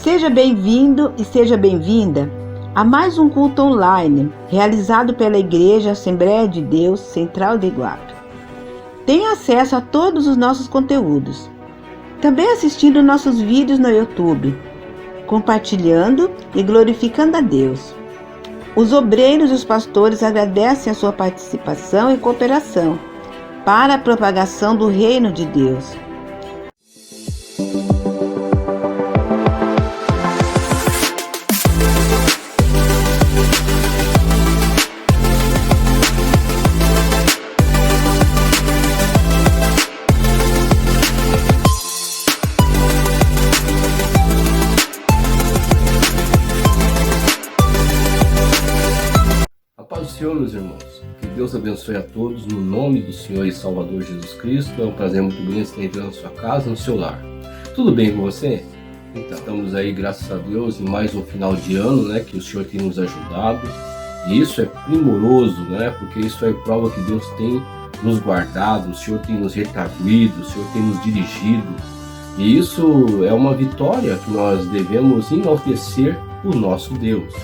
Seja bem-vindo e seja bem-vinda a mais um culto online realizado pela Igreja Assembleia de Deus Central de Iguape. Tenha acesso a todos os nossos conteúdos, também assistindo nossos vídeos no YouTube, compartilhando e glorificando a Deus. Os obreiros e os pastores agradecem a sua participação e cooperação para a propagação do reino de Deus. Senhor, meus irmãos, que Deus abençoe a todos no nome do Senhor e Salvador Jesus Cristo. É um prazer muito grande estar entrando na sua casa, no seu lar. Tudo bem com você? Então, estamos aí, graças a Deus, em mais um final de ano, né, que o Senhor tem nos ajudado. E isso é primoroso, né, porque isso é prova que Deus tem nos guardado, o Senhor tem nos retribuído, o Senhor tem nos dirigido. E isso é uma vitória que nós devemos enaltecer o nosso Deus.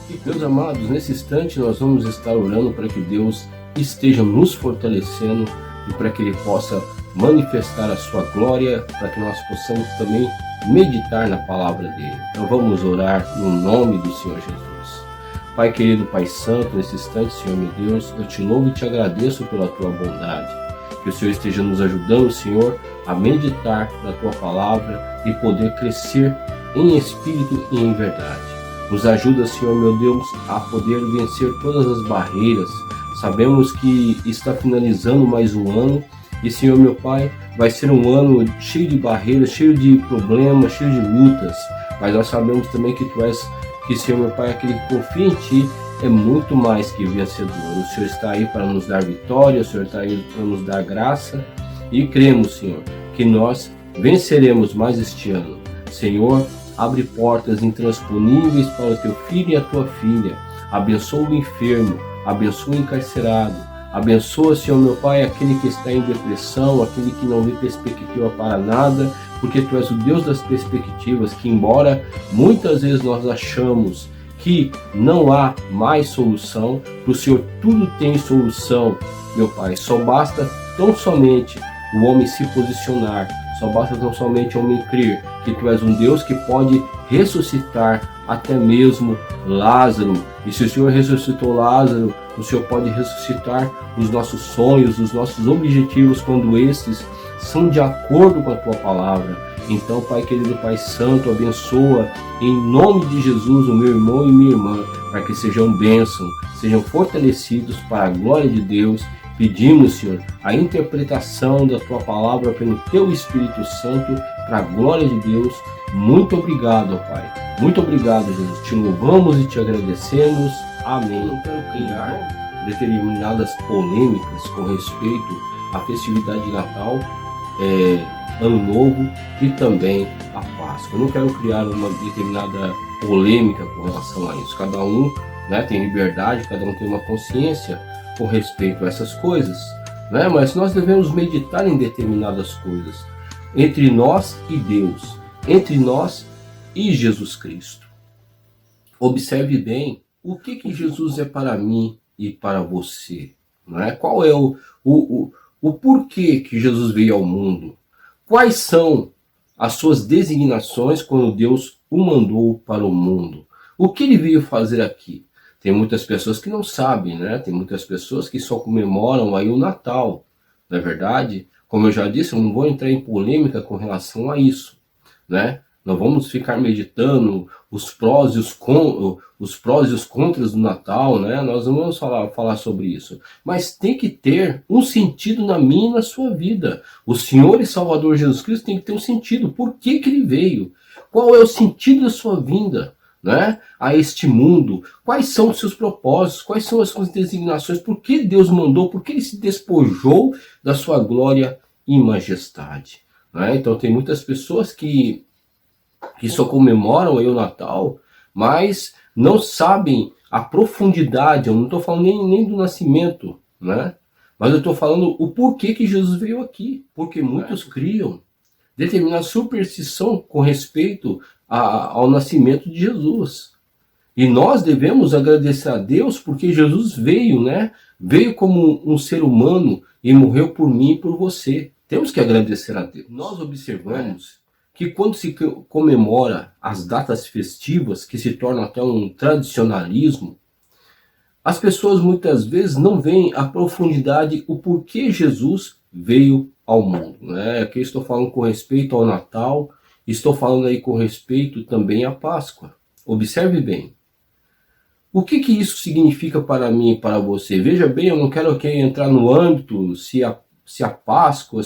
E, meus amados, nesse instante nós vamos estar orando para que Deus esteja nos fortalecendo e para que Ele possa manifestar a sua glória, para que nós possamos também meditar na palavra dEle. Então vamos orar no nome do Senhor Jesus. Pai querido, Pai santo, nesse instante, Senhor meu Deus, eu te louvo e te agradeço pela tua bondade. Que o Senhor esteja nos ajudando, Senhor, a meditar na tua palavra e poder crescer em espírito e em verdade. Nos ajuda, Senhor meu Deus, a poder vencer todas as barreiras. Sabemos que está finalizando mais um ano e, Senhor meu Pai, vai ser um ano cheio de barreiras, cheio de problemas, cheio de lutas. Mas nós sabemos também que Tu és, que, Senhor meu Pai, aquele que confia em Ti é muito mais que vencedor. O Senhor está aí para nos dar vitória, o Senhor está aí para nos dar graça e cremos, Senhor, que nós venceremos mais este ano. Senhor, abre portas intransponíveis para o teu filho e a tua filha. Abençoa o enfermo, abençoa o encarcerado. Abençoa, Senhor meu Pai, aquele que está em depressão, aquele que não vê perspectiva para nada, porque Tu és o Deus das perspectivas, que embora muitas vezes nós achamos que não há mais solução, para o Senhor tudo tem solução, meu Pai. Só basta tão somente o homem se posicionar, só basta tão somente o homem crer que Tu és um Deus que pode ressuscitar até mesmo Lázaro. E se o Senhor ressuscitou Lázaro, o Senhor pode ressuscitar os nossos sonhos, os nossos objetivos, quando esses são de acordo com a Tua palavra. Então, Pai querido, Pai santo, abençoa em nome de Jesus o meu irmão e minha irmã, para que sejam bênção, sejam fortalecidos para a glória de Deus. Pedimos, Senhor, a interpretação da Tua palavra pelo Teu Espírito Santo, para a glória de Deus. Muito obrigado, Pai. Muito obrigado, Jesus. Te louvamos e te agradecemos. Amém. Eu quero criar determinadas polêmicas com respeito à festividade de Natal, Ano Novo e também a Páscoa. Eu não quero criar uma determinada polêmica com relação a isso. Cada um, né, tem liberdade, cada um tem uma consciência com respeito a essas coisas, né? Mas nós devemos meditar em determinadas coisas entre nós e Deus, entre nós e Jesus Cristo. Observe bem o que Jesus é para mim e para você, não é? Qual é o porquê que Jesus veio ao mundo? Quais são as suas designações quando Deus o mandou para o mundo? O que ele veio fazer aqui? Tem muitas pessoas que não sabem, né? Tem muitas pessoas que só comemoram aí o Natal, não é verdade? Como eu já disse, eu não vou entrar em polêmica com relação a isso, né? Não vamos ficar meditando os prós e os contras do Natal, né? Nós não vamos falar sobre isso. Mas tem que ter um sentido na minha e na sua vida. O Senhor e Salvador Jesus Cristo tem que ter um sentido. Por que Ele veio? Qual é o sentido da sua vinda, né, a este mundo? Quais são os seus propósitos? Quais são as suas designações? Por que Deus mandou? Por que Ele se despojou da sua glória e majestade? Né? Então tem muitas pessoas que só comemoram aí o Natal, mas não sabem a profundidade. Eu não estou falando nem do nascimento, né? Mas eu estou falando o porquê que Jesus veio aqui. Porque muitos criam determinada superstição com respeito ao nascimento de Jesus. E nós devemos agradecer a Deus porque Jesus veio, né? Veio como um ser humano e morreu por mim e por você. Temos que agradecer a Deus. Nós observamos que quando se comemora as datas festivas, que se tornam até um tradicionalismo, as pessoas muitas vezes não veem a profundidade, o porquê Jesus veio ao mundo, né? Aqui estou falando com respeito ao Natal, estou falando aí com respeito também à Páscoa. Observe bem. O que isso significa para mim e para você? Veja bem, eu não quero aqui entrar no âmbito se a Páscoa,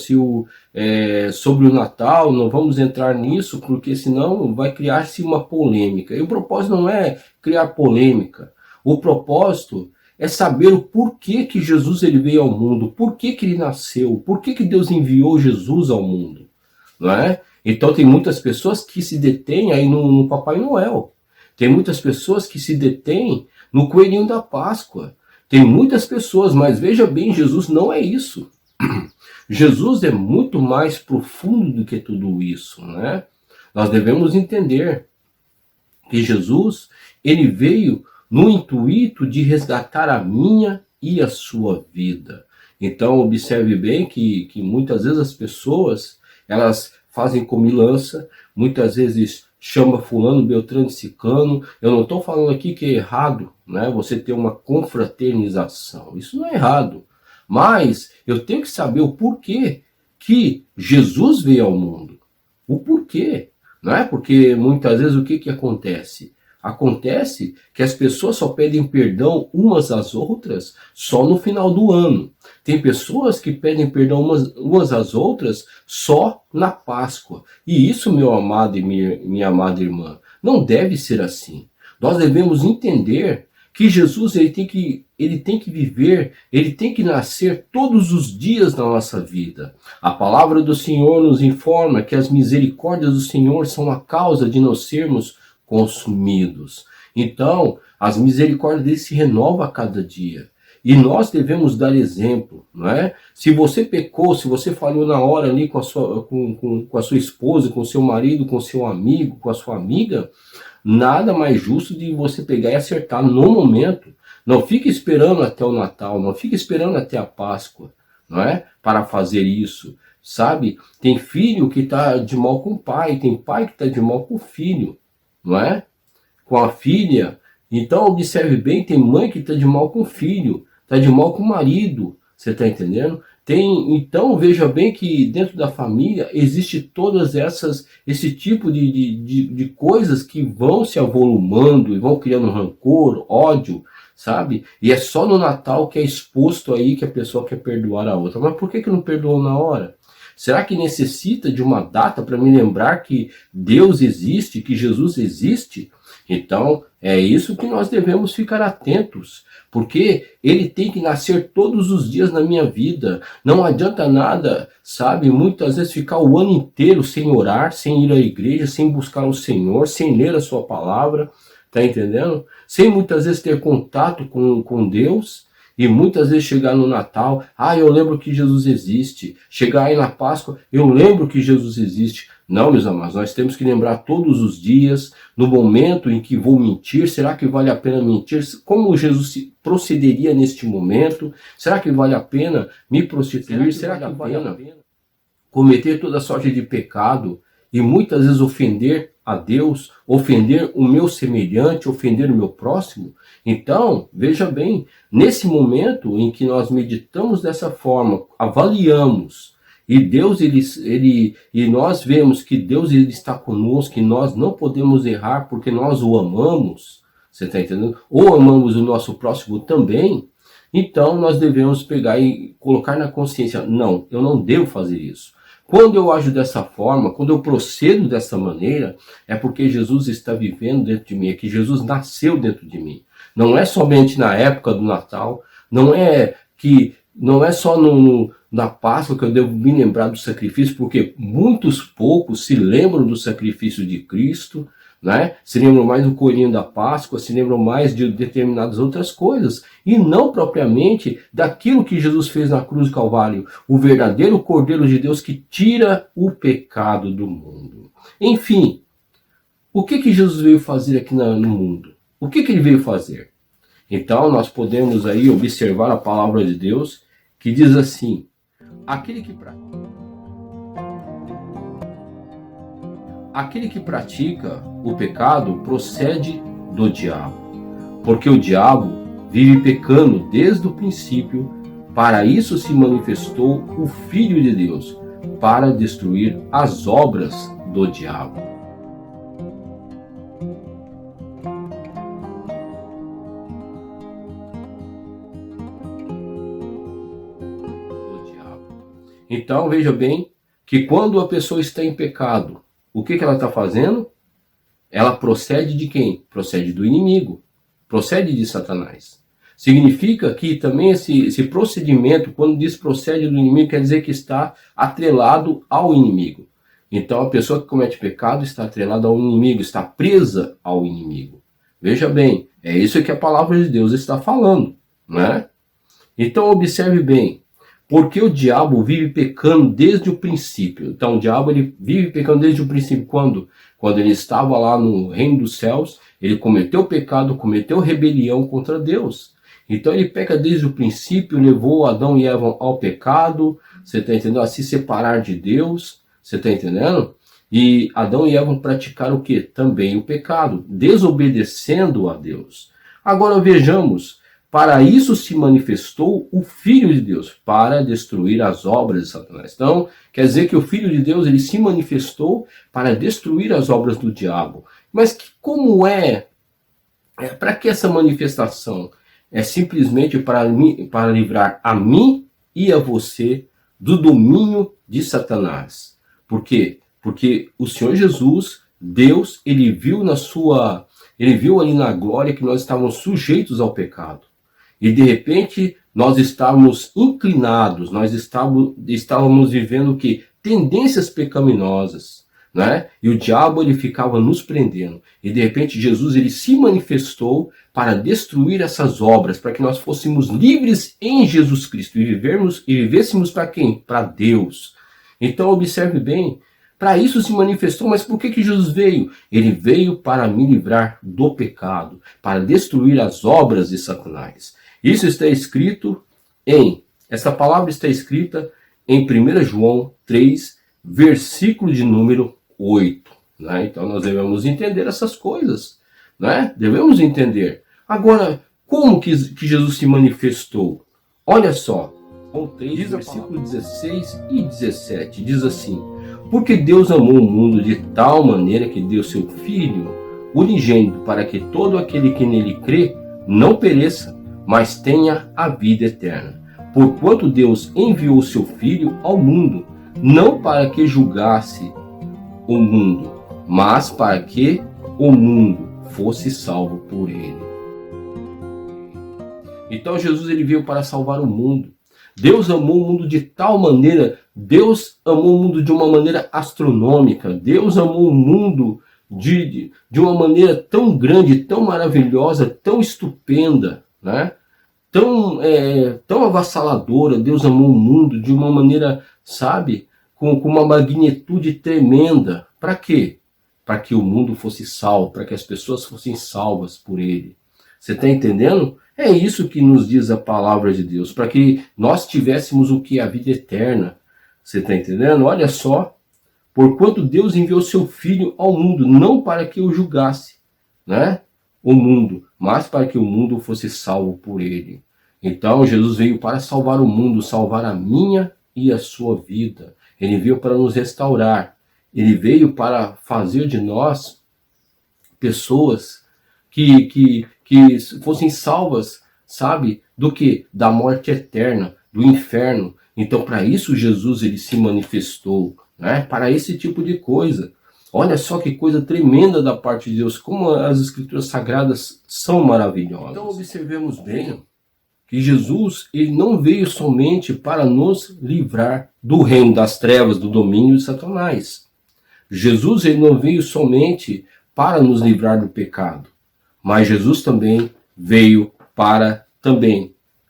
sobre o Natal, não vamos entrar nisso, porque senão vai criar-se uma polêmica. E o propósito não é criar polêmica. O propósito é saber o porquê que Jesus ele veio ao mundo, por que ele nasceu, por que Deus enviou Jesus ao mundo, não é? Então tem muitas pessoas que se detêm aí no Papai Noel. Tem muitas pessoas que se detêm no coelhinho da Páscoa. Tem muitas pessoas, mas veja bem, Jesus não é isso. Jesus é muito mais profundo do que tudo isso, né? Nós devemos entender que Jesus, ele veio no intuito de resgatar a minha e a sua vida. Então, observe bem que muitas vezes as pessoas, elas fazem comilança, muitas vezes chama fulano, beltrano, ciclano. Eu não estou falando aqui que é errado, né, você ter uma confraternização. Isso não é errado. Mas eu tenho que saber o porquê que Jesus veio ao mundo. O porquê. Não é? Porque muitas vezes o que acontece? Acontece que as pessoas só pedem perdão umas às outras só no final do ano. Tem pessoas que pedem perdão umas às outras só na Páscoa. E isso, meu amado e minha amada irmã, não deve ser assim. Nós devemos entender que Jesus ele tem que viver, ele tem que nascer todos os dias da nossa vida. A palavra do Senhor nos informa que as misericórdias do Senhor são a causa de nós sermos consumidos. Então, as misericórdias dele se renovam a cada dia. E nós devemos dar exemplo, não é? Se você pecou, se você falhou na hora ali com a sua esposa, com o seu marido, com o seu amigo, com a sua amiga, nada mais justo de você pegar e acertar no momento. Não fique esperando até o Natal, não fique esperando até a Páscoa, não é? Para fazer isso, sabe? Tem filho que está de mal com o pai, tem pai que está de mal com o filho, não é? Com a filha. Então observe bem, tem mãe que está de mal com o filho, está de mal com o marido, você está entendendo? Então veja bem que dentro da família existe todas esse tipo de coisas que vão se avolumando e vão criando rancor, ódio, sabe? E é só no Natal que é exposto aí que a pessoa quer perdoar a outra. Mas por que não perdoou na hora? Será que necessita de uma data para me lembrar que Deus existe, que Jesus existe? Então, é isso que nós devemos ficar atentos, porque ele tem que nascer todos os dias na minha vida. Não adianta nada, sabe, muitas vezes ficar o ano inteiro sem orar, sem ir à igreja, sem buscar o Senhor, sem ler a sua palavra, tá entendendo? Sem muitas vezes ter contato com Deus. E muitas vezes chegar no Natal, eu lembro que Jesus existe. Chegar aí na Páscoa, eu lembro que Jesus existe. Não, meus amados, nós temos que lembrar todos os dias, no momento em que vou mentir, será que vale a pena mentir? Como Jesus procederia neste momento? Será que vale a pena me prostituir? Será que vale a pena cometer toda sorte de pecado e muitas vezes ofender a Deus, ofender o meu semelhante, ofender o meu próximo? Então, veja bem, nesse momento em que nós meditamos dessa forma, avaliamos, e Deus e nós vemos que Deus ele está conosco, que nós não podemos errar porque nós o amamos, você está entendendo? Ou amamos o nosso próximo também, então nós devemos pegar e colocar na consciência, não, eu não devo fazer isso. Quando eu ajo dessa forma, quando eu procedo dessa maneira, é porque Jesus está vivendo dentro de mim, é que Jesus nasceu dentro de mim. Não é somente na época do Natal, não é só na Páscoa que eu devo me lembrar do sacrifício, porque muitos poucos se lembram do sacrifício de Cristo, né? Se lembram mais do coelhinho da Páscoa, se lembram mais de determinadas outras coisas, e não propriamente daquilo que Jesus fez na cruz do Calvário, o verdadeiro Cordeiro de Deus que tira o pecado do mundo. Enfim, o que Jesus veio fazer aqui no mundo? O que ele veio fazer? Então nós podemos aí observar a palavra de Deus que diz assim: aquele que pratica o pecado procede do diabo, porque o diabo vive pecando desde o princípio. Para isso se manifestou o Filho de Deus, para destruir as obras do diabo. Então veja bem que quando a pessoa está em pecado, o que ela está fazendo? Ela procede de quem? Procede do inimigo, procede de Satanás. Significa que também esse procedimento, quando diz procede do inimigo, quer dizer que está atrelado ao inimigo. Então a pessoa que comete pecado está atrelada ao inimigo, está presa ao inimigo. Veja bem, é isso que a palavra de Deus está falando, né? Então observe bem, porque o diabo vive pecando desde o princípio. Então o diabo ele vive pecando desde o princípio. Quando ele estava lá no reino dos céus, ele cometeu pecado, cometeu rebelião contra Deus. Então ele peca desde o princípio, levou Adão e Eva ao pecado, você está entendendo? A se separar de Deus, você está entendendo? E Adão e Eva praticaram o quê? Também o pecado, desobedecendo a Deus. Agora vejamos, para isso se manifestou o Filho de Deus, para destruir as obras de Satanás. Então, quer dizer que o Filho de Deus ele se manifestou para destruir as obras do diabo. Mas como para que essa manifestação? É simplesmente para livrar a mim e a você do domínio de Satanás. Por quê? Porque o Senhor Jesus, Deus, ele viu ali na glória que nós estávamos sujeitos ao pecado. E de repente nós estávamos inclinados, nós estávamos vivendo o quê? Tendências pecaminosas, né? E o diabo ele ficava nos prendendo. E de repente Jesus ele se manifestou para destruir essas obras, para que nós fôssemos livres em Jesus Cristo e vivêssemos para quem? Para Deus. Então observe bem, para isso se manifestou, mas por que Jesus veio? Ele veio para me livrar do pecado, para destruir as obras de Satanás. Essa palavra está escrita em 1 João 3, versículo de número 8. Né? Então nós devemos entender essas coisas. Né? Devemos entender. Agora, como que Jesus se manifestou? Olha só, diz versículo 16 e 17, diz assim: porque Deus amou o mundo de tal maneira que deu seu Filho unigênito, para que todo aquele que nele crê não pereça, mas tenha a vida eterna. Porquanto Deus enviou seu Filho ao mundo, não para que julgasse o mundo, mas para que o mundo fosse salvo por ele. Então Jesus ele veio para salvar o mundo. Deus amou o mundo de tal maneira, Deus amou o mundo de uma maneira astronômica, Deus amou o mundo de uma maneira tão grande, tão maravilhosa, tão estupenda, né? Tão avassaladora. Deus amou o mundo de uma maneira, sabe, com uma magnitude tremenda. Para quê? Para que o mundo fosse salvo, para que as pessoas fossem salvas por ele. Você está entendendo? É isso que nos diz a palavra de Deus, para que nós tivéssemos o que? A vida eterna. Você está entendendo? Olha só, porquanto Deus enviou seu Filho ao mundo, não para que o julgasse, né? O mundo, mas para que o mundo fosse salvo por ele. Então Jesus veio para salvar o mundo, salvar a minha e a sua vida. Ele veio para nos restaurar. Ele veio para fazer de nós pessoas que fossem salvas, sabe, do que? Da morte eterna, do inferno. Então, para isso Jesus ele se manifestou, né? Para esse tipo de coisa. Olha só que coisa tremenda da parte de Deus, como as escrituras sagradas são maravilhosas. Então, observemos bem que Jesus ele não veio somente para nos livrar do reino das trevas, do domínio de Satanás. Jesus ele não veio somente para nos livrar do pecado, mas Jesus também veio para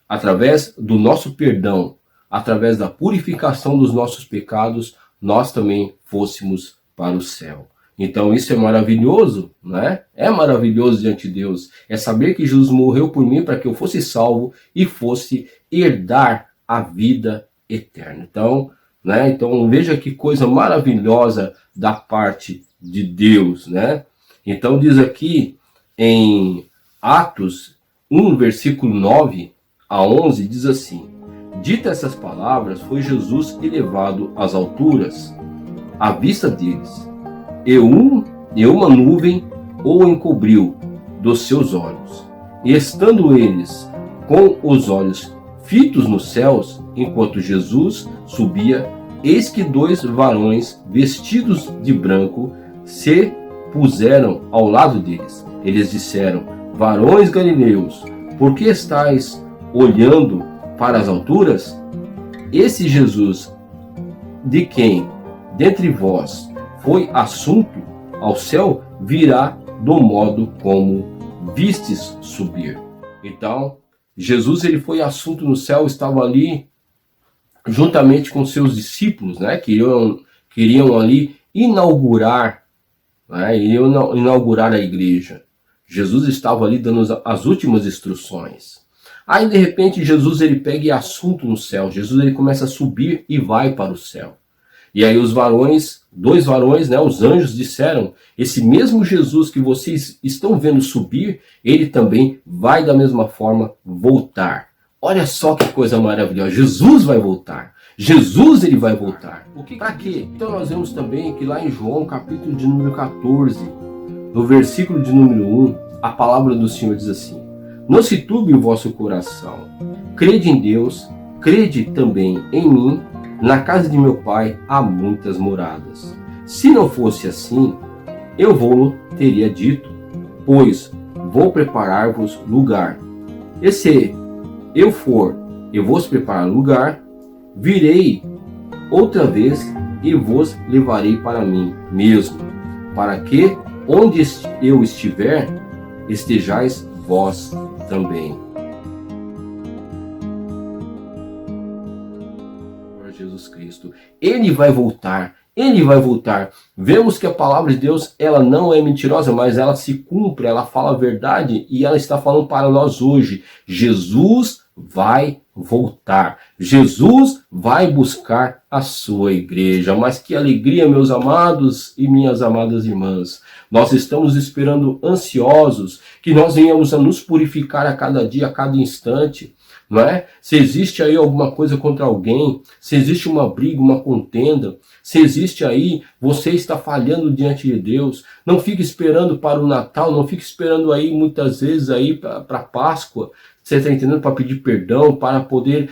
através do nosso perdão, através da purificação dos nossos pecados, nós também fôssemos para o céu. Então isso é maravilhoso, né? É maravilhoso diante de Deus. É saber que Jesus morreu por mim para que eu fosse salvo e fosse herdar a vida eterna. Então, né? Então veja que coisa maravilhosa da parte de Deus, né? Então diz aqui em Atos 1, versículo 9 a 11, diz assim: dita essas palavras, foi Jesus elevado às alturas, à vista deles, e uma nuvem o encobriu dos seus olhos. E estando eles com os olhos fitos nos céus, enquanto Jesus subia, eis que dois varões vestidos de branco se puseram ao lado deles. Eles disseram: varões galileus, por que estáis olhando para as alturas? Esse Jesus, de quem dentre vós foi assunto ao céu, virá do modo como vistes subir. Então, Jesus ele foi assunto no céu, estava ali juntamente com seus discípulos, né? Queriam ali inaugurar, né? Iriam inaugurar a igreja. Jesus estava ali dando as últimas instruções. Aí de repente Jesus ele pega e assunto no céu. Jesus ele começa a subir e vai para o céu. E aí os varões, dois varões, né, os anjos disseram: esse mesmo Jesus que vocês estão vendo subir, ele também vai da mesma forma voltar. Olha só que coisa maravilhosa. Jesus vai voltar. Jesus ele vai voltar. Para quê? Então nós vemos também que lá em João, capítulo de número 14, no versículo de número 1, a palavra do Senhor diz assim: não se turbe o vosso coração. Crede em Deus, crede também em mim. Na casa de meu Pai há muitas moradas. Se não fosse assim, eu vou teria dito, pois vou preparar-vos lugar. E se eu for e vos preparar lugar, virei outra vez e vos levarei para mim mesmo, para que onde eu estiver, estejais vós também. Jesus Cristo, ele vai voltar, ele vai voltar. Vemos que a palavra de Deus, ela não é mentirosa, mas ela se cumpre, ela fala a verdade e ela está falando para nós hoje. Jesus vai voltar. Jesus vai buscar a sua igreja. Mas que alegria, meus amados e minhas amadas irmãs. Nós estamos esperando ansiosos que nós venhamos a nos purificar a cada dia, a cada instante. Não é? Se existe aí alguma coisa contra alguém, se existe uma briga, uma contenda, se existe aí, você está falhando diante de Deus, não fique esperando para o Natal, não fique esperando aí muitas vezes aí para a Páscoa, você está entendendo? Para pedir perdão, para poder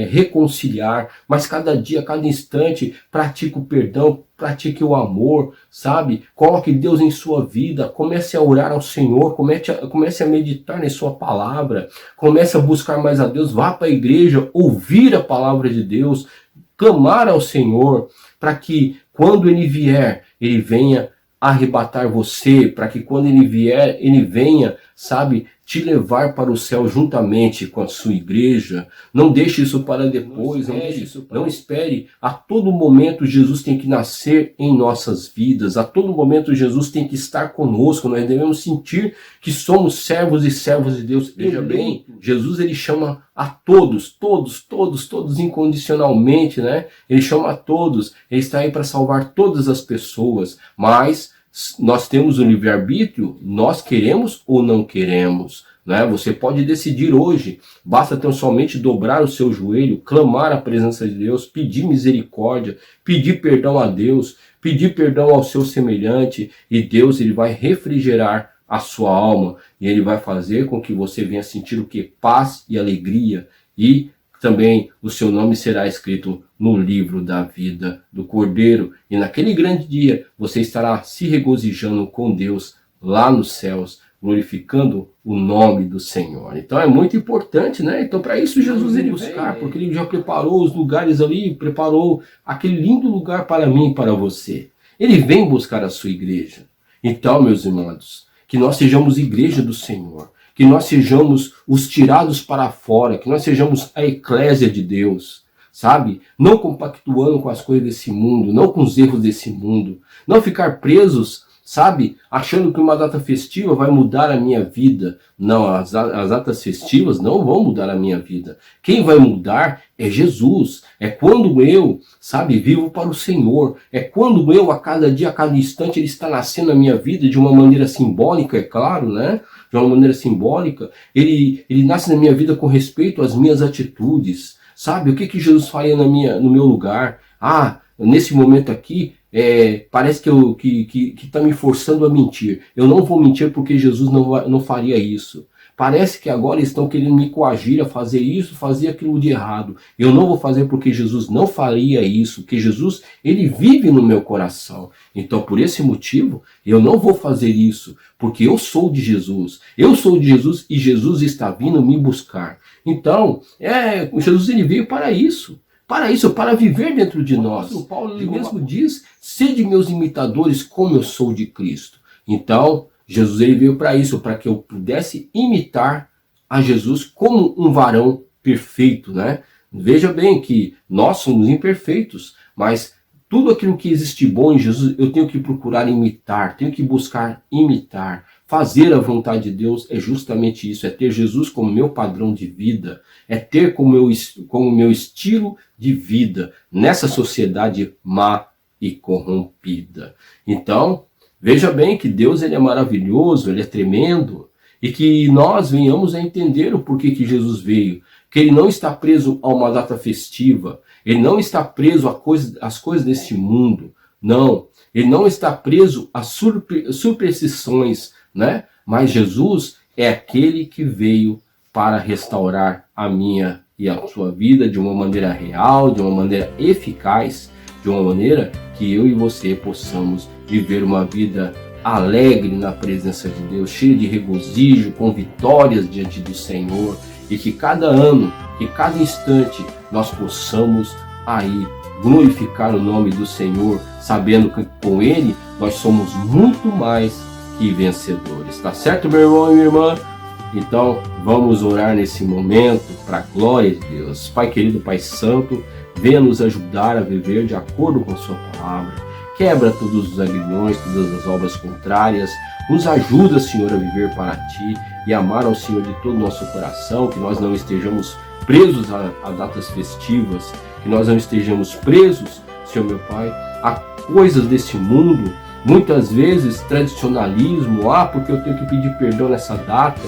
reconciliar, mas cada dia, cada instante, pratique o perdão, pratique o amor, sabe? Coloque Deus em sua vida, comece a orar ao Senhor, comece a meditar na sua palavra, comece a buscar mais a Deus, vá para a igreja, ouvir a palavra de Deus, clamar ao Senhor, para que quando Ele vier, Ele venha arrebatar você, para que quando Ele vier, Ele venha, sabe, te levar para o céu juntamente com a sua igreja. Não deixe isso para depois, não espere. A todo momento Jesus tem que nascer em nossas vidas, a todo momento Jesus tem que estar conosco, nós devemos sentir que somos servos e servas de Deus. Veja bem, Jesus ele chama a todos incondicionalmente, né? Ele chama a todos, ele está aí para salvar todas as pessoas, mas nós temos o livre-arbítrio, nós queremos ou não queremos, né? Você pode decidir hoje, basta tão somente dobrar o seu joelho, clamar a presença de Deus, pedir misericórdia, pedir perdão a Deus, pedir perdão ao seu semelhante, e Deus ele vai refrigerar a sua alma, e ele vai fazer com que você venha sentir o que? Paz e alegria, e também o seu nome será escrito no livro da vida do Cordeiro. E naquele grande dia você estará se regozijando com Deus lá nos céus, glorificando o nome do Senhor. Então é muito importante, né? Então para isso Jesus ele buscar, porque ele já preparou os lugares ali, preparou aquele lindo lugar para mim e para você. Ele vem buscar a sua igreja. Então, meus irmãos, que nós sejamos igreja do Senhor, que nós sejamos os tirados para fora, que nós sejamos a eclésia de Deus, sabe? Não compactuando com as coisas desse mundo, não com os erros desse mundo, não ficar presos sabe, achando que uma data festiva vai mudar a minha vida. Não, as datas festivas não vão mudar a minha vida. Quem vai mudar é Jesus. É quando eu, sabe, vivo para o Senhor. É quando eu, a cada dia, a cada instante, Ele está nascendo na minha vida de uma maneira simbólica, é claro, né? De uma maneira simbólica. Ele nasce na minha vida com respeito às minhas atitudes. Sabe, o que Jesus faria no meu lugar? Ah, nesse momento aqui, parece que está me forçando a mentir. Eu não vou mentir porque Jesus não faria isso. Parece que agora estão querendo me coagir a fazer isso, fazer aquilo de errado. Eu não vou fazer porque Jesus não faria isso, porque Jesus, Ele vive no meu coração. Então, por esse motivo, eu não vou fazer isso, porque eu sou de Jesus. Eu sou de Jesus e Jesus está vindo me buscar. Então, Jesus, Ele veio para isso. Para viver dentro de nós. O Paulo ele mesmo diz, sede meus imitadores como eu sou de Cristo. Então, Jesus ele veio para isso, para que eu pudesse imitar a Jesus como um varão perfeito, né? Veja bem que nós somos imperfeitos, mas tudo aquilo que existe bom em Jesus, eu tenho que procurar imitar, tenho que buscar imitar. Fazer a vontade de Deus é justamente isso, é ter Jesus como meu padrão de vida, é ter como meu estilo de vida nessa sociedade má e corrompida. Então, veja bem que Deus ele é maravilhoso, Ele é tremendo, e que nós venhamos a entender o porquê que Jesus veio, que Ele não está preso a uma data festiva, Ele não está preso às coisas deste mundo, não, Ele não está preso às superstições, né? Mas Jesus é aquele que veio para restaurar a minha e a sua vida de uma maneira real, de uma maneira eficaz, de uma maneira que eu e você possamos viver uma vida alegre na presença de Deus, cheia de regozijo, com vitórias diante do Senhor, e que cada ano, que cada instante nós possamos aí glorificar o nome do Senhor, sabendo que com Ele nós somos muito mais que vencedores. Tá certo, meu irmão e minha irmã? Então, vamos orar nesse momento para a glória de Deus. Pai querido, Pai santo, venha nos ajudar a viver de acordo com a sua palavra. Quebra todos os aguilhões, todas as obras contrárias. Nos ajuda, Senhor, a viver para Ti e amar ao Senhor de todo o nosso coração, que nós não estejamos presos a datas festivas, que nós não estejamos presos, Senhor meu Pai, a coisas deste mundo. Muitas vezes, tradicionalismo, porque eu tenho que pedir perdão nessa data,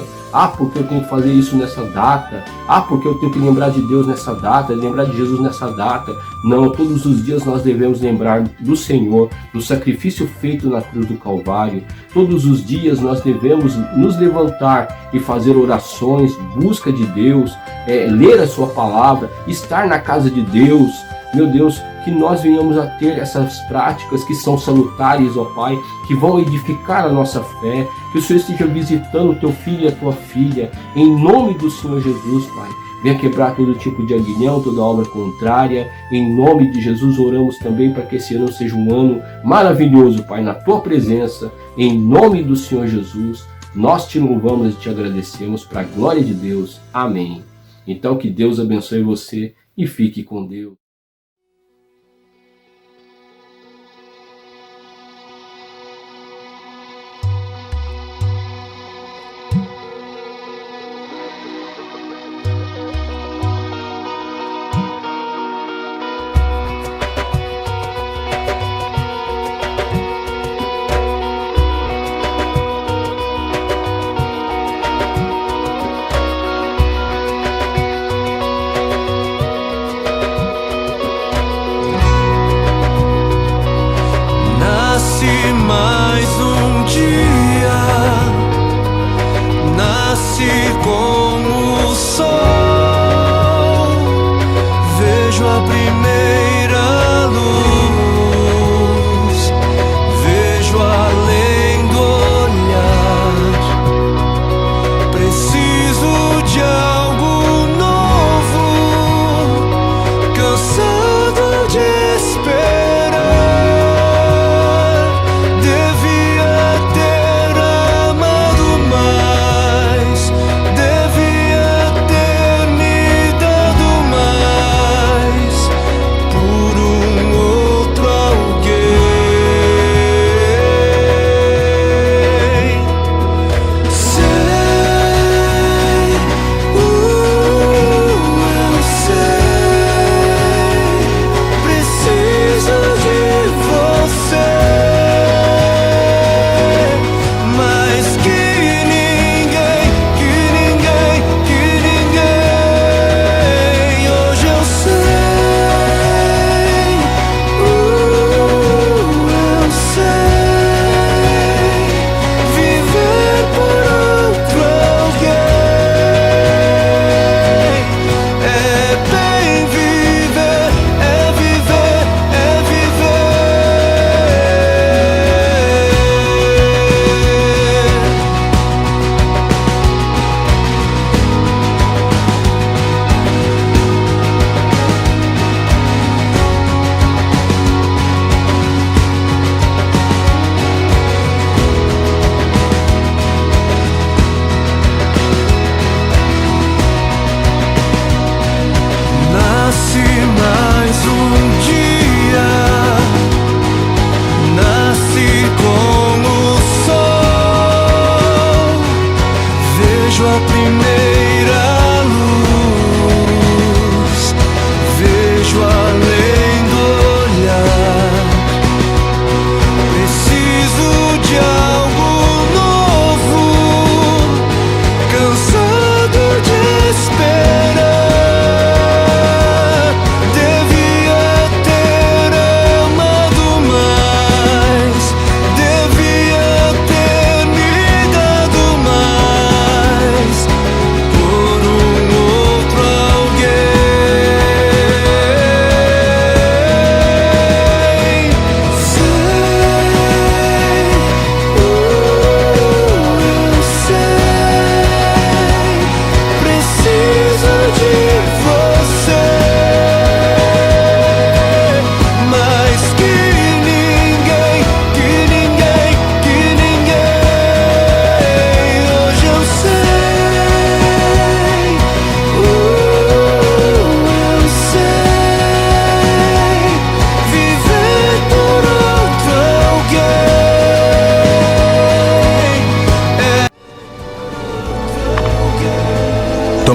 porque eu tenho que fazer isso nessa data, porque eu tenho que lembrar de Deus nessa data, lembrar de Jesus nessa data. Não, todos os dias nós devemos lembrar do Senhor, do sacrifício feito na cruz do Calvário. Todos os dias nós devemos nos levantar e fazer orações, busca de Deus, ler a sua palavra, estar na casa de Deus. Meu Deus, que nós venhamos a ter essas práticas que são salutares, ó Pai, que vão edificar a nossa fé, que o Senhor esteja visitando o teu filho e a tua filha, em nome do Senhor Jesus, Pai. Venha quebrar todo tipo de aguilhão, toda obra contrária, em nome de Jesus oramos também para que esse ano seja um ano maravilhoso, Pai, na tua presença, em nome do Senhor Jesus, nós te louvamos e te agradecemos para a glória de Deus, amém. Então que Deus abençoe você e fique com Deus. Mais um dia nasce como o sol, vejo a primeira luz, vejo além do olhar, preciso de algo novo, cansado de esperar.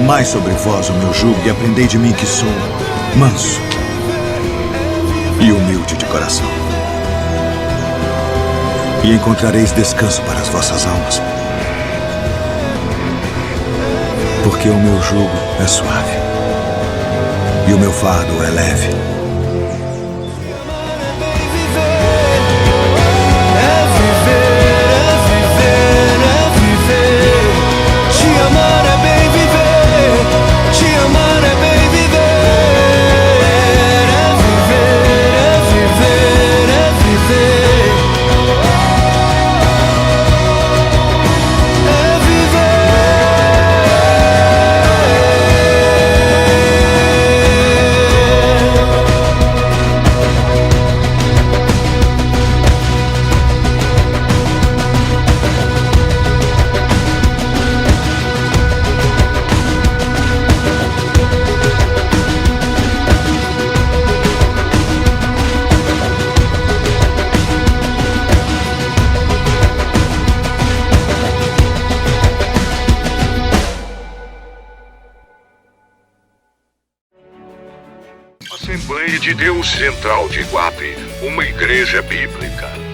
Tomai sobre vós o meu jugo e aprendei de mim que sou manso e humilde de coração. E encontrareis descanso para as vossas almas. Porque o meu jugo é suave e o meu fardo é leve. Assembleia de Deus Central de Iguape, uma igreja bíblica.